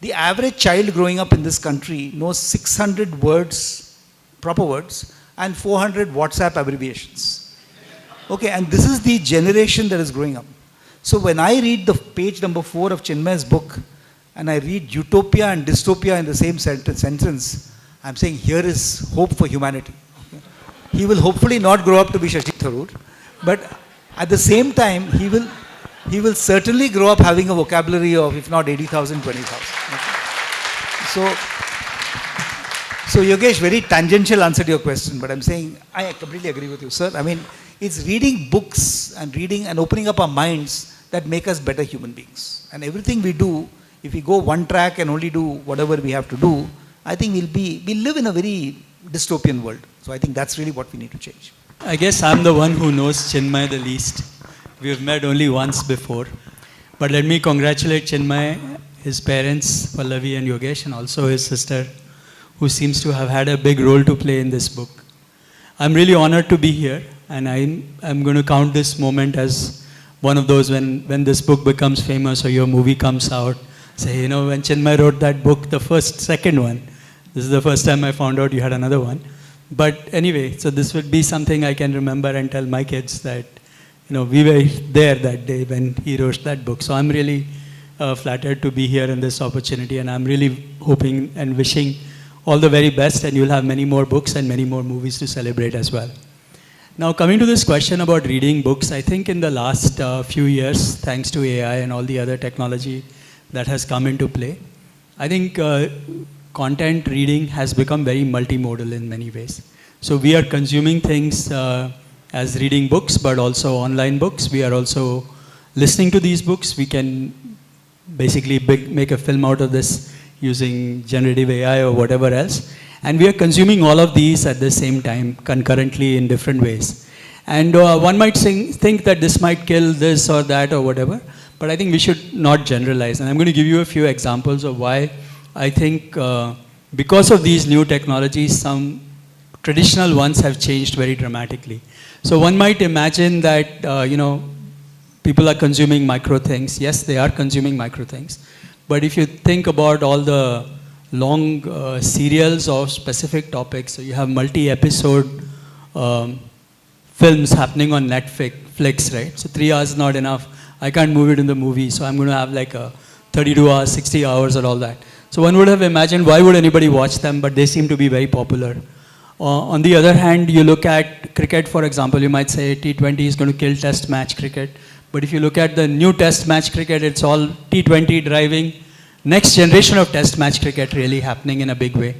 Speaker 6: The average child growing up in this country knows 600 words, proper words, and 400 WhatsApp abbreviations. Okay, and this is the generation that is growing up. So when I read the page number 4 of Chinmay's book, and I read utopia and dystopia in the same sentence, I'm saying here is hope for humanity. Okay? He will hopefully not grow up to be Shashi Tharoor, but at the same time, he will certainly grow up having a vocabulary of, if not 80,000, 20,000. Okay? So Yogesh, very tangential answer to your question, but I'm saying I completely agree with you, sir. It's reading books and reading and opening up our minds that make us better human beings. And everything we do, if we go one track and only do whatever we have to do, I think we'll live in a very dystopian world. So I think that's really what we need to change.
Speaker 7: I guess I'm the one who knows Chinmay the least. We have met only once before. But let me congratulate Chinmay, his parents, Pallavi and Yogesh, and also his sister, who seems to have had a big role to play in this book. I'm really honored to be here, and I'm going to count this moment as one of those when this book becomes famous or your movie comes out. Say, when Chinmay wrote that book, second one, this is the first time I found out you had another one. But anyway, so this would be something I can remember and tell my kids that, we were there that day when he wrote that book. So I'm really flattered to be here in this opportunity, and I'm really hoping and wishing all the very best, and you'll have many more books and many more movies to celebrate as well. Now, coming to this question about reading books, I think in the last few years, thanks to AI and all the other technology that has come into play, I think content reading has become very multimodal in many ways. So we are consuming things as reading books, but also online books. We are also listening to these books. We can basically make a film out of this using generative AI or whatever else. And we are consuming all of these at the same time, concurrently in different ways. And one might think that this might kill this or that or whatever, but I think we should not generalize. And I'm going to give you a few examples of why I think because of these new technologies, some traditional ones have changed very dramatically. So one might imagine that, people are consuming micro things. Yes, they are consuming micro things. But if you think about all the long serials of specific topics, so you have multi-episode films happening on Netflix, right? So 3 hours is not enough. I can't move it in the movie, so I'm going to have like a 32 hours, 60 hours or all that. So one would have imagined, why would anybody watch them? But they seem to be very popular. On the other hand, you look at cricket, for example, you might say T20 is going to kill test match cricket. But if you look at the new test match cricket, it's all T20 driving next generation of test match cricket really happening in a big way.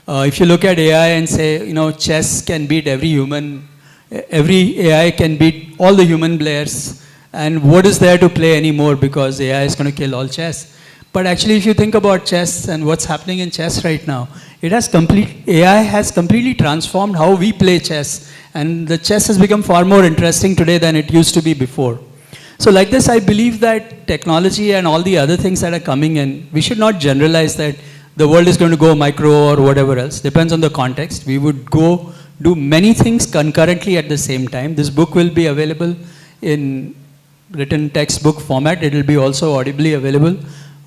Speaker 7: If you look at AI and say, chess can beat every human, every AI can beat all the human players, and what is there to play anymore because AI is going to kill all chess. But actually, if you think about chess and what's happening in chess right now, AI has completely transformed how we play chess, and the chess has become far more interesting today than it used to be before. So like this, I believe that technology and all the other things that are coming in, we should not generalize that the world is going to go micro or whatever else. Depends on the context. We would go do many things concurrently at the same time. This book will be available in written textbook format. It will be also audibly available.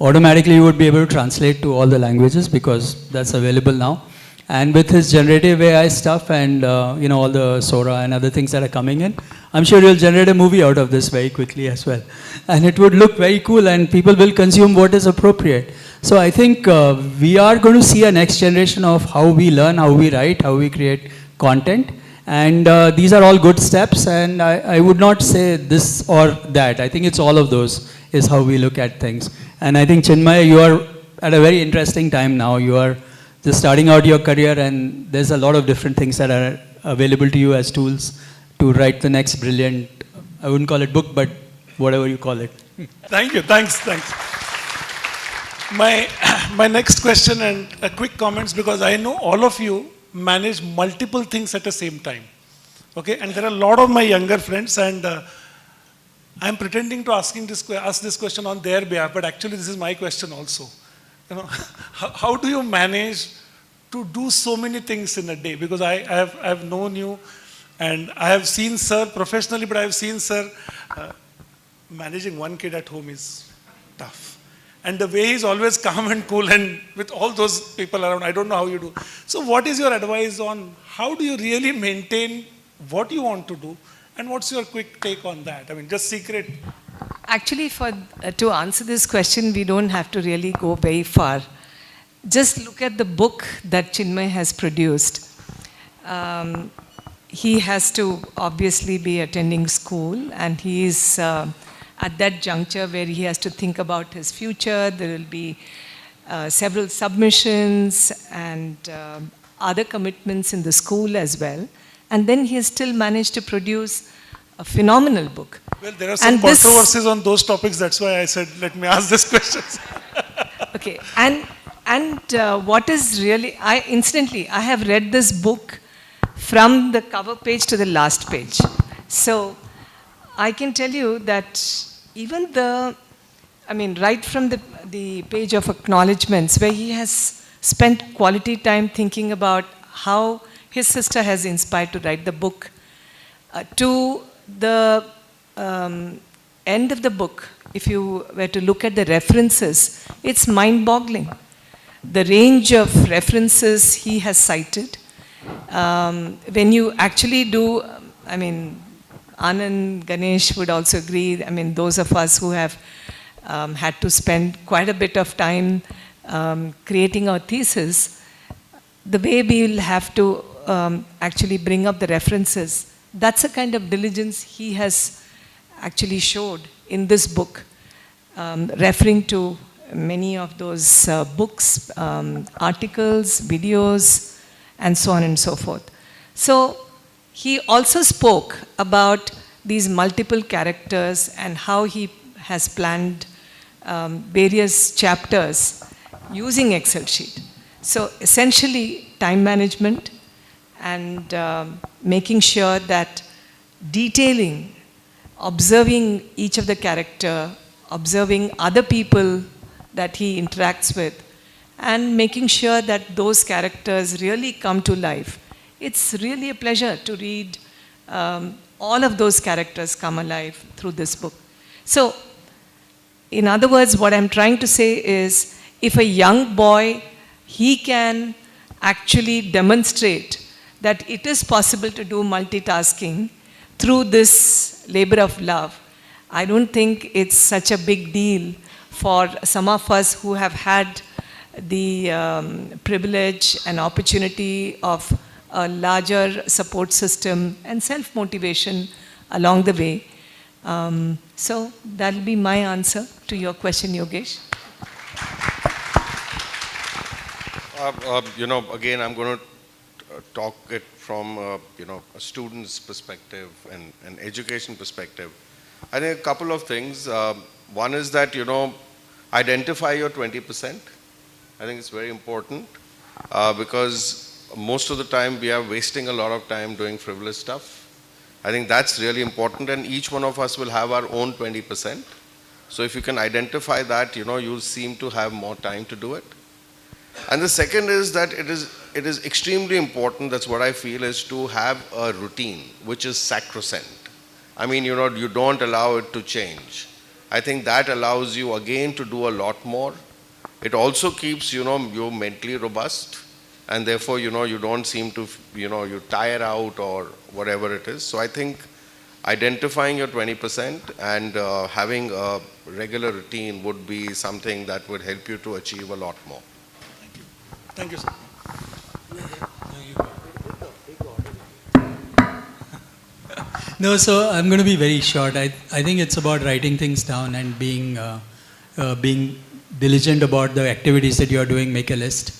Speaker 7: Automatically you would be able to translate to all the languages because that's available now. And with his generative AI stuff and all the Sora and other things that are coming in, I'm sure you'll generate a movie out of this very quickly as well. And it would look very cool and people will consume what is appropriate. So I think we are going to see a next generation of how we learn, how we write, how we create content. And these are all good steps, and I would not say this or that. I think it's all of those is how we look at things. And I think, Chinmay, you are at a very interesting time now. You are just starting out your career, and there's a lot of different things that are available to you as tools to write the next brilliant, I wouldn't call it book, but whatever you call it.
Speaker 2: Thank you, thanks. My next question and quick comments, because I know all of you manage multiple things at the same time. Okay, and there are a lot of my younger friends, and I'm pretending to ask this question on their behalf, but actually this is my question also. How do you manage to do so many things in a day? Because I have known you, and I have seen Sir professionally, but I have seen Sir managing one kid at home is tough. And the way he's always calm and cool, and with all those people around, I don't know how you do. So what is your advice on how do you really maintain what you want to do, and what's your quick take on that? I mean, just secret.
Speaker 4: Actually, to answer this question, we don't have to really go very far. Just look at the book that Chinmay has produced. He has to obviously be attending school, and he is at that juncture where he has to think about his future. There will be several submissions and other commitments in the school as well. And then he has still managed to produce a phenomenal book.
Speaker 2: Well, there are some controversies on those topics. That's why I said, let me ask this question.
Speaker 4: Okay, and what is really, incidentally, I have read this book from the cover page to the last page. So I can tell you that even right from the page of acknowledgements, where he has spent quality time thinking about how his sister has inspired to write the book, to the end of the book, if you were to look at the references, it's mind-boggling. The range of references he has cited. When you actually do, Anand, Ganesh would also agree, those of us who have had to spend quite a bit of time creating our thesis, the way we will have to actually bring up the references, that's a kind of diligence he has actually showed in this book, referring to many of those books, articles, videos, and so on and so forth. So he also spoke about these multiple characters and how he has planned various chapters using Excel sheet. So essentially, time management and making sure that detailing, observing each of the character, observing other people that he interacts with, and making sure that those characters really come to life. It's really a pleasure to read all of those characters come alive through this book. So, in other words, what I'm trying to say is, if a young boy, he can actually demonstrate that it is possible to do multitasking through this labor of love, I don't think it's such a big deal for some of us who have had the privilege and opportunity of a larger support system and self-motivation along the way. So that'll be my answer to your question, Yogesh.
Speaker 5: Again, I'm going to talk it from, a student's perspective and an education perspective. I think a couple of things. One is that, identify your 20%. I think it's very important because most of the time we are wasting a lot of time doing frivolous stuff. I think that's really important, and each one of us will have our own 20%. So if you can identify that, you'll seem to have more time to do it. And the second is that it is extremely important, that's what I feel, is to have a routine which is sacrosanct. I mean, you don't allow it to change. I think that allows you again to do a lot more. It also keeps, you mentally robust, and therefore, you don't seem to, you tire out or whatever it is. So I think identifying your 20% and having a regular routine would be something that would help you to achieve a lot more.
Speaker 2: Thank you, sir.
Speaker 7: No, so I'm going to be very short. I think it's about writing things down and being diligent about the activities that you are doing, make a list.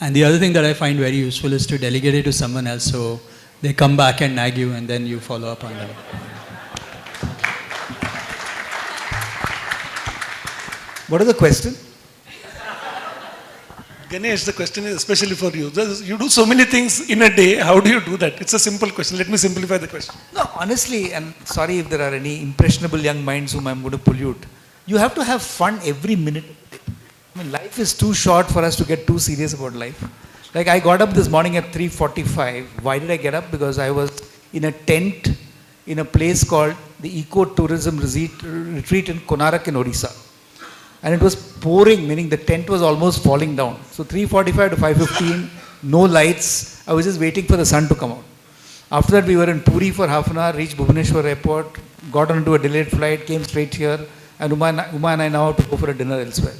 Speaker 7: And the other thing that I find very useful is to delegate it to someone else, so they come back and nag you and then you follow up on them.
Speaker 6: What is the question?
Speaker 2: Ganesh, the question is especially for you. You do so many things in a day. How do you do that? It's a simple question. Let me simplify the question.
Speaker 6: No, honestly, and sorry if there are any impressionable young minds whom I'm going to pollute. You have to have fun every minute. I mean, life is too short for us to get too serious about life. Like, I got up this morning at 3:45. Why did I get up? Because I was in a tent in a place called the Eco-Tourism Retreat in Konark in Odisha. And it was pouring, meaning the tent was almost falling down. So 3:45 to 5:15, no lights. I was just waiting for the sun to come out. After that, we were in Puri for half an hour, reached Bhubaneswar airport, got onto a delayed flight, came straight here, and Uma and I now have to go for a dinner elsewhere.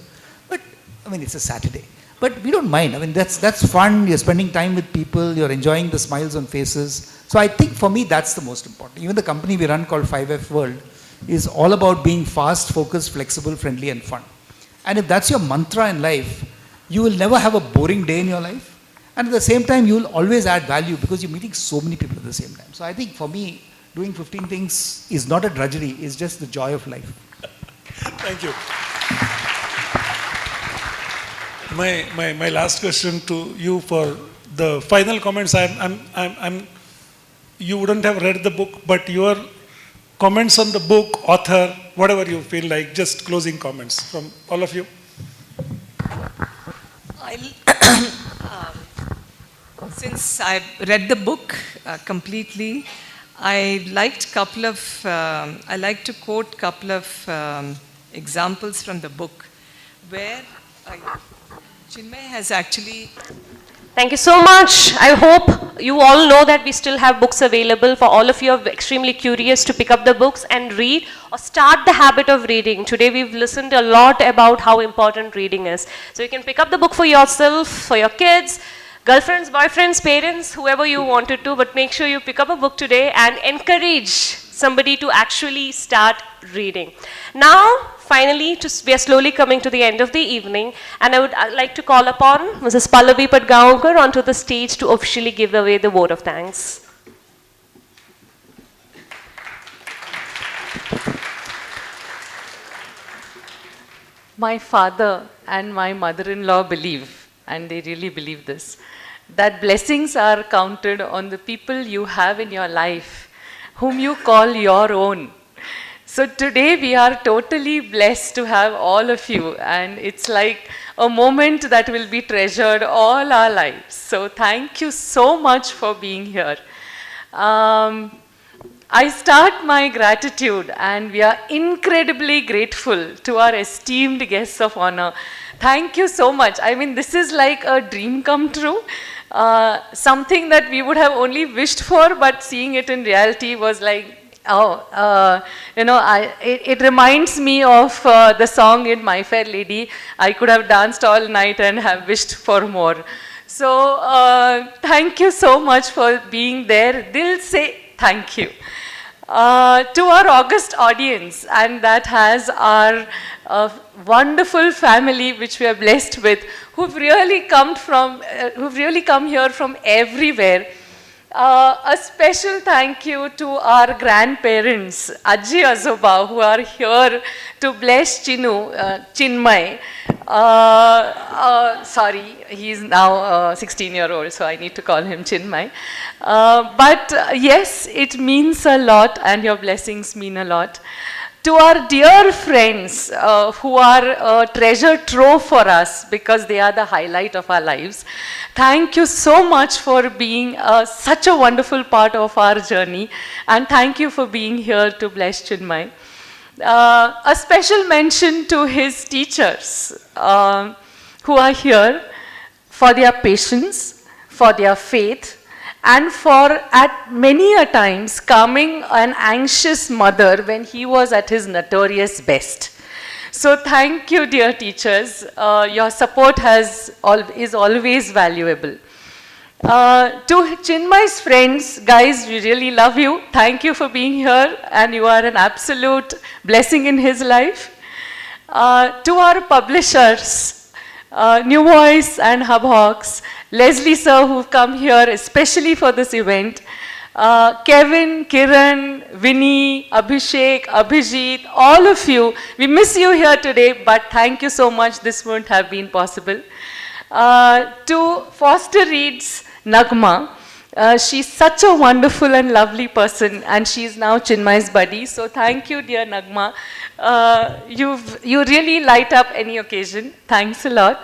Speaker 6: But, I mean, it's a Saturday. But we don't mind. I mean, that's fun. You're spending time with people. You're enjoying the smiles on faces. So I think for me, that's the most important. Even the company we run called 5F World is all about being fast, focused, flexible, friendly, and fun. And if that's your mantra in life, you will never have a boring day in your life. And at the same time, you will always add value because you're meeting so many people at the same time. So I think for me, doing 15 things is not a drudgery. It's just the joy of life.
Speaker 2: Thank you. My last question to you for the final comments. You wouldn't have read the book, but your comments on the book, author, whatever you feel like, just closing comments from all of you.
Speaker 4: Since I've read the book completely, I like to quote couple of examples from the book where Chinmay has actually.
Speaker 1: Thank you so much. I hope you all know that we still have books available for all of you who are extremely curious to pick up the books and read or start the habit of reading. Today we've listened a lot about how important reading is. So you can pick up the book for yourself, for your kids, girlfriends, boyfriends, parents, whoever you wanted to, but make sure you pick up a book today and encourage somebody to actually start reading. Now, finally, we are slowly coming to the end of the evening, and I would like to call upon Mrs. Chinmay Patgaonkar onto the stage to officially give away the vote of thanks.
Speaker 8: My father and my mother-in-law believe, and they really believe this, that blessings are counted on the people you have in your life, whom you call your own. So today we are totally blessed to have all of you, and it's like a moment that will be treasured all our lives. So thank you so much for being here. I start my gratitude, and we are incredibly grateful to our esteemed guests of honor. Thank you so much. I mean, this is like a dream come true. Something that we would have only wished for, but seeing it in reality was like, it reminds me of the song in My Fair Lady. I could have danced all night and have wished for more. So thank you so much for being there. Dil se thank you. To our august audience, and that has our wonderful family which we are blessed with, who've really come here from everywhere. A special thank you to our grandparents, Ajji Azoba, who are here to bless Chinmay. Sorry, he's now 16-year-old, so I need to call him Chinmay. But yes, it means a lot, and your blessings mean a lot. To our dear friends who are a treasure trove for us because they are the highlight of our lives, thank you so much for being such a wonderful part of our journey, and thank you for being here to bless Chinmay. A special mention to his teachers who are here for their patience, for their faith, and for at many a times calming an anxious mother when he was at his notorious best. So thank you, dear teachers. Your support is always valuable. To Chinmay's friends, guys, we really love you. Thank you for being here, and you are an absolute blessing in his life. To our publishers, New Voice and Hubhawks, Leslie sir, who've come here especially for this event, Kevin, Kiran, Vinny, Abhishek, Abhijit, all of you, we miss you here today, but thank you so much. This wouldn't have been possible. To Foster Reed's Nagma, she's such a wonderful and lovely person, and she's now Chinmay's buddy. So thank you, dear Nagma. You really light up any occasion. Thanks a lot.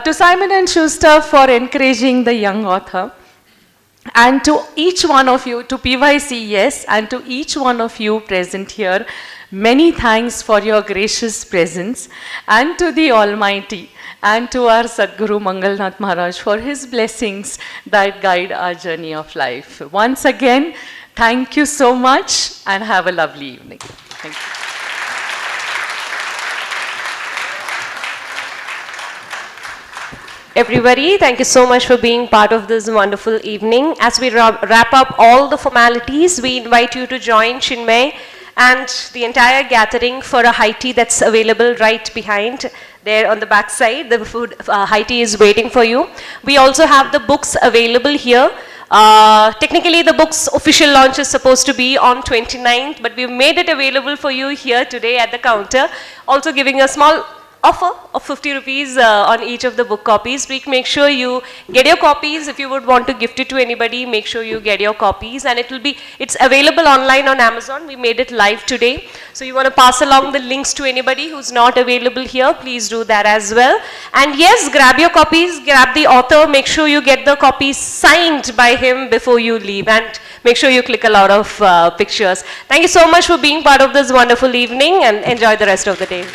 Speaker 8: To Simon & Schuster for encouraging the young author. And to each one of you, to PYC, yes, and to each one of you present here, many thanks for your gracious presence, and to the Almighty, and to our Sadguru Mangalnath Maharaj for his blessings that guide our journey of life. Once again, thank you so much, and have a lovely evening. Thank you.
Speaker 1: Everybody, thank you so much for being part of this wonderful evening. As we wrap up all the formalities, we invite you to join Chinmay and the entire gathering for a high tea that's available right behind there on the back side. The food high tea is waiting for you. We also have the books available here. Technically, the book's official launch is supposed to be on 29th, but we've made it available for you here today at the counter, also giving a small offer of 50 rupees on each of the book copies. Make sure you get your copies. If you would want to gift it to anybody, make sure you get your copies, and it's available online on Amazon. We made it live today. So you want to pass along the links to anybody who's not available here, please do that as well. And yes, grab your copies, grab the author, make sure you get the copies signed by him before you leave, and make sure you click a lot of pictures. Thank you so much for being part of this wonderful evening, and enjoy the rest of the day.